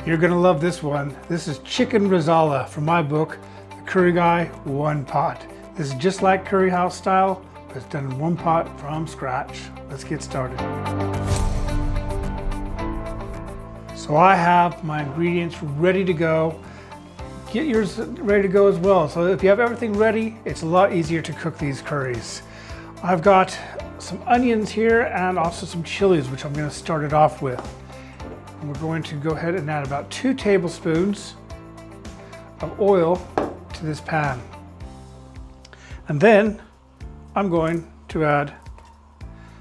You're gonna love this one. This is Chicken Rezala from my book, The Curry Guy, One Pot. This is just like curry house style, but it's done in one pot from scratch. Let's get started. So I have my ingredients ready to go. Get yours ready to go as well. So if you have everything ready, it's a lot easier to cook these curries. I've got some onions here and also some chilies, which I'm gonna start it off with. And we're going to go ahead and add about 2 tablespoons of oil to this pan. And then I'm going to add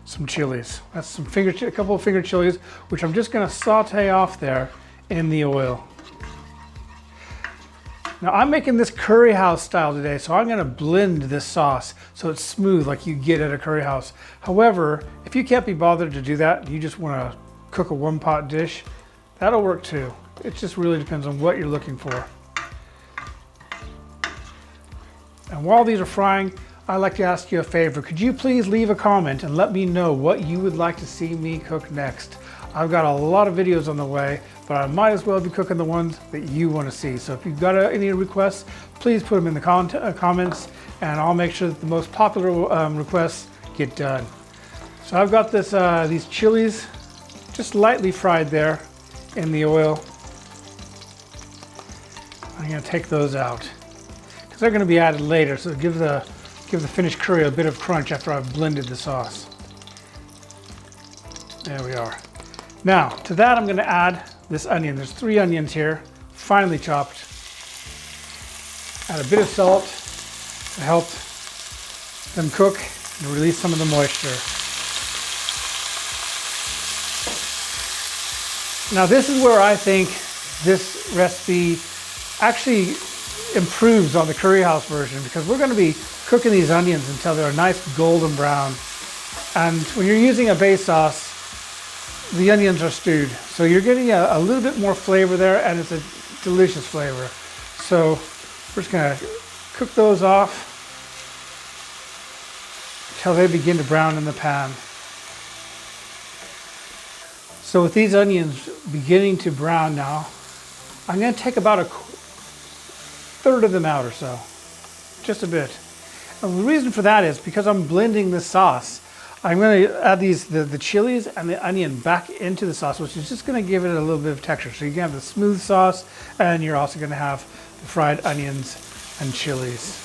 some chilies. That's a couple of finger chilies, which I'm just gonna saute off there in the oil. Now I'm making this curry house style today, so I'm gonna blend this sauce so it's smooth like you get at a curry house. However, if you can't be bothered to do that, you just wanna cook a one-pot dish, that'll work too. It just really depends on what you're looking for. And while these are frying, I'd like to ask you a favor. Could you please leave a comment and let me know what you would like to see me cook next? I've got a lot of videos on the way, but I might as well be cooking the ones that you want to see. So if you've got any requests, please put them in the comments, and I'll make sure that the most popular requests get done. So I've got these chilies just lightly fried there in the oil. I'm going to take those out because they're going to be added later, so give the finished curry a bit of crunch after I've blended the sauce. There we are. Now to that I'm going to add this onion. There's 3 onions here, finely chopped. Add a bit of salt to help them cook and release some of the moisture. Now this is where I think this recipe actually improves on the curry house version, because we're going to be cooking these onions until they're a nice golden brown. And when you're using a base sauce, the onions are stewed. So you're getting a little bit more flavor there, and it's a delicious flavor. So we're just going to cook those off until they begin to brown in the pan. So with these onions beginning to brown now, I'm going to take about a third of them out or so, just a bit. And the reason for that is because I'm blending the sauce. I'm going to add the chilies and the onion back into the sauce, which is just going to give it a little bit of texture. So you can have the smooth sauce, and you're also going to have the fried onions and chilies.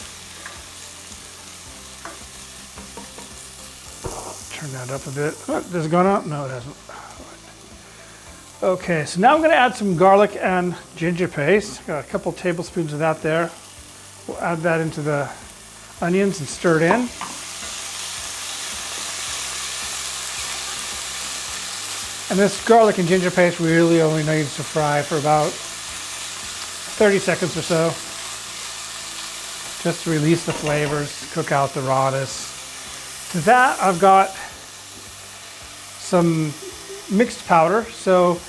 Turn that up a bit. Oh, has it gone up? No, it hasn't. Okay, so now I'm going to add some garlic and ginger paste. Got a couple tablespoons of that there. We'll add that into the onions and stir it in. And this garlic and ginger paste really only needs to fry for about 30 seconds or so, just to release the flavors, cook out the rawness. To that, I've got some mixed powder. So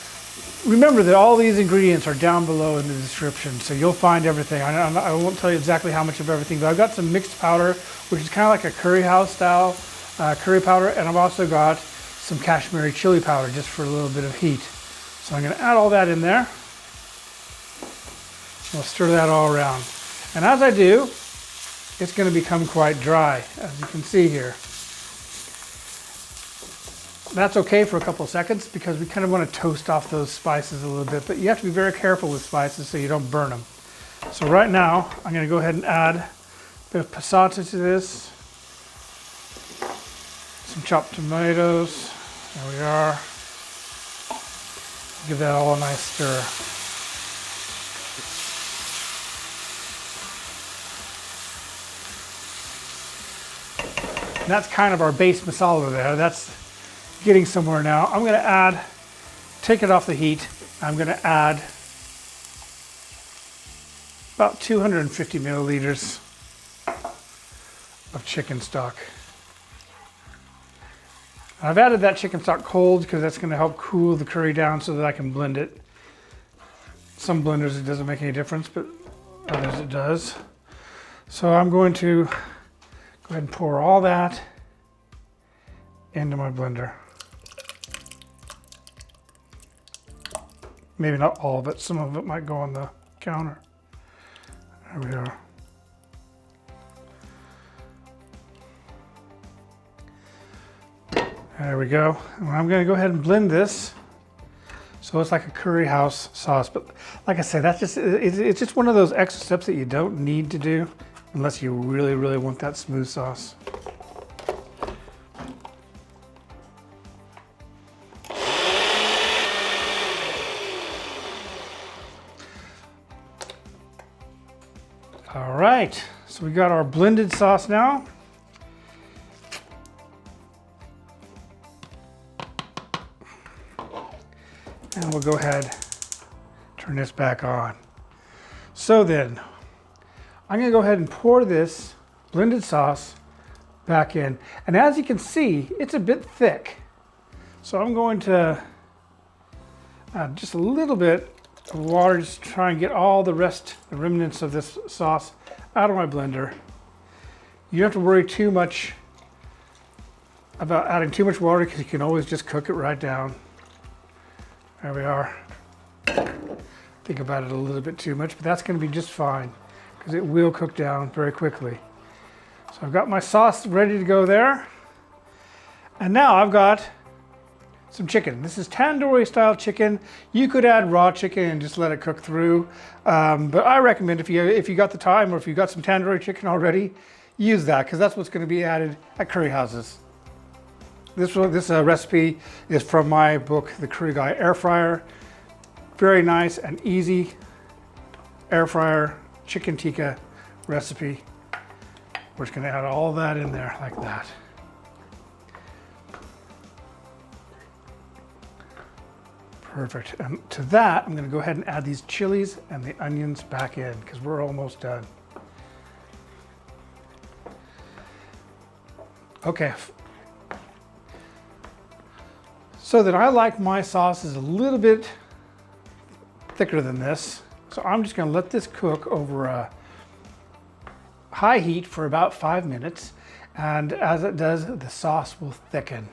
remember that all these ingredients are down below in the description, so you'll find everything. I won't tell you exactly how much of everything, but I've got some mixed powder, which is kind of like a curry house style curry powder, and I've also got some Kashmiri chili powder just for a little bit of heat. So I'm going to add all that in there. We'll stir that all around. And as I do, it's going to become quite dry, as you can see here. That's okay for a couple of seconds because we kind of want to toast off those spices a little bit, but you have to be very careful with spices so you don't burn them. So right now, I'm going to go ahead and add a bit of passata to this. Some chopped tomatoes. There we are. Give that all a nice stir. And that's kind of our base masala there. That's getting somewhere now. I'm going to take it off the heat. I'm going to add about 250 milliliters of chicken stock. I've added that chicken stock cold because that's going to help cool the curry down so that I can blend it. Some blenders it doesn't make any difference, but others it does. So I'm going to go ahead and pour all that into my blender. Maybe not all of it, some of it might go on the counter. There we are. There we go. And I'm going to go ahead and blend this so it's like a curry house sauce. But like I said, that's just it's just one of those extra steps that you don't need to do unless you really, really want that smooth sauce. All right, so we got our blended sauce now. And we'll go ahead, turn this back on. So then, I'm gonna go ahead and pour this blended sauce back in. And as you can see, it's a bit thick. So I'm going to add just a little bit of water, just to try and get all the remnants of this sauce out of my blender. You don't have to worry too much about adding too much water because you can always just cook it right down. There we are. Think about it a little bit too much, but that's going to be just fine because it will cook down very quickly. So I've got my sauce ready to go there. And now I've got some chicken. This is tandoori style chicken. You could add raw chicken and just let it cook through. But I recommend if you got the time or if you got some tandoori chicken already, use that because that's what's going to be added at curry houses. This recipe is from my book, The Curry Guy Air Fryer. Very nice and easy air fryer chicken tikka recipe. We're just gonna add all that in there like that. Perfect. And to that, I'm gonna go ahead and add these chilies and the onions back in because we're almost done. Okay. So then I like my sauces a little bit thicker than this. So I'm just gonna let this cook over a high heat for about 5 minutes. And as it does, the sauce will thicken.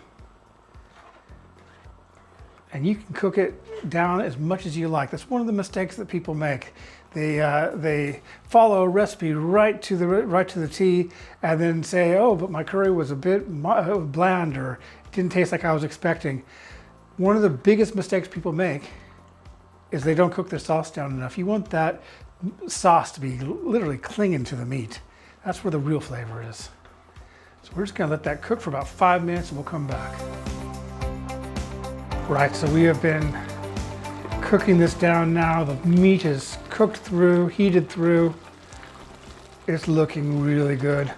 And you can cook it down as much as you like. That's one of the mistakes that people make. They follow a recipe right to the T and then say, oh, but my curry was a bit bland or it didn't taste like I was expecting. One of the biggest mistakes people make is they don't cook their sauce down enough. You want that sauce to be literally clinging to the meat. That's where the real flavor is. So we're just gonna let that cook for about 5 minutes and we'll come back. Right, so we have been cooking this down now. The meat is cooked through, heated through. It's looking really good.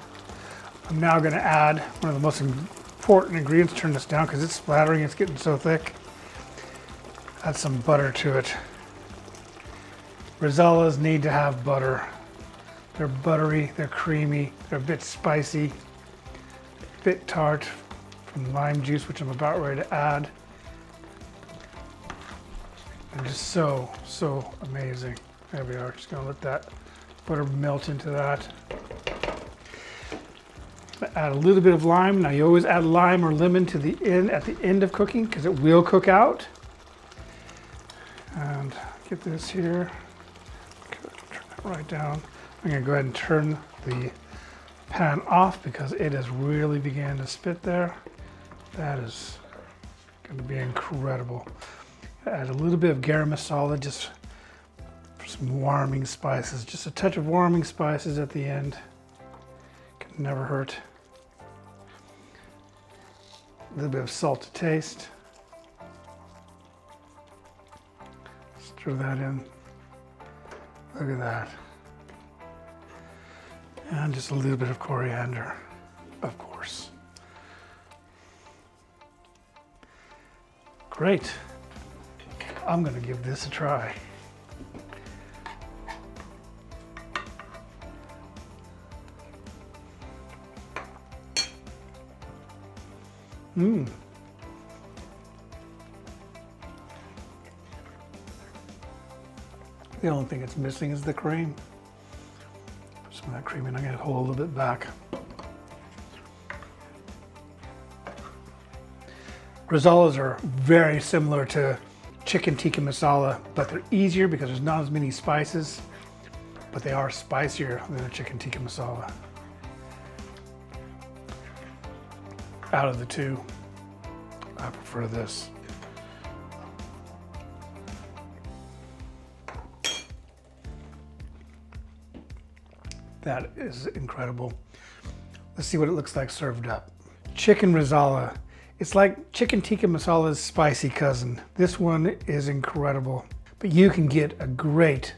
I'm now gonna add one of the most important ingredients. Turn this down because it's splattering, it's getting so thick. Add some butter to it. Rezalas need to have butter. They're buttery, they're creamy, they're a bit spicy, a bit tart from lime juice, which I'm about ready to add. And just so amazing. There we are, just gonna let that butter melt into that. Add a little bit of lime. Now you always add lime or lemon to the end at the end of cooking because it will cook out. And get this here, turn that right down. I'm gonna go ahead and turn the pan off because it is really beginning to spit there. That is gonna be incredible. Add a little bit of garam masala just for some warming spices. Just a touch of warming spices at the end. Can never hurt. A little bit of salt to taste. Stir that in. Look at that. And just a little bit of coriander, of course. Great. I'm gonna give this a try. The only thing it's missing is the cream. Put some of that cream in. I'm gonna hold a little bit back. Rezalas are very similar to chicken tikka masala, but they're easier because there's not as many spices, but they are spicier than a chicken tikka masala. Out of the two, I prefer this. That is incredible. Let's see what it looks like served up. Chicken Rezala. It's like chicken tikka masala's spicy cousin. This one is incredible. But you can get a great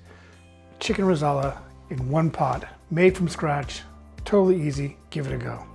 chicken Rezala in one pot, made from scratch. Totally easy. Give it a go.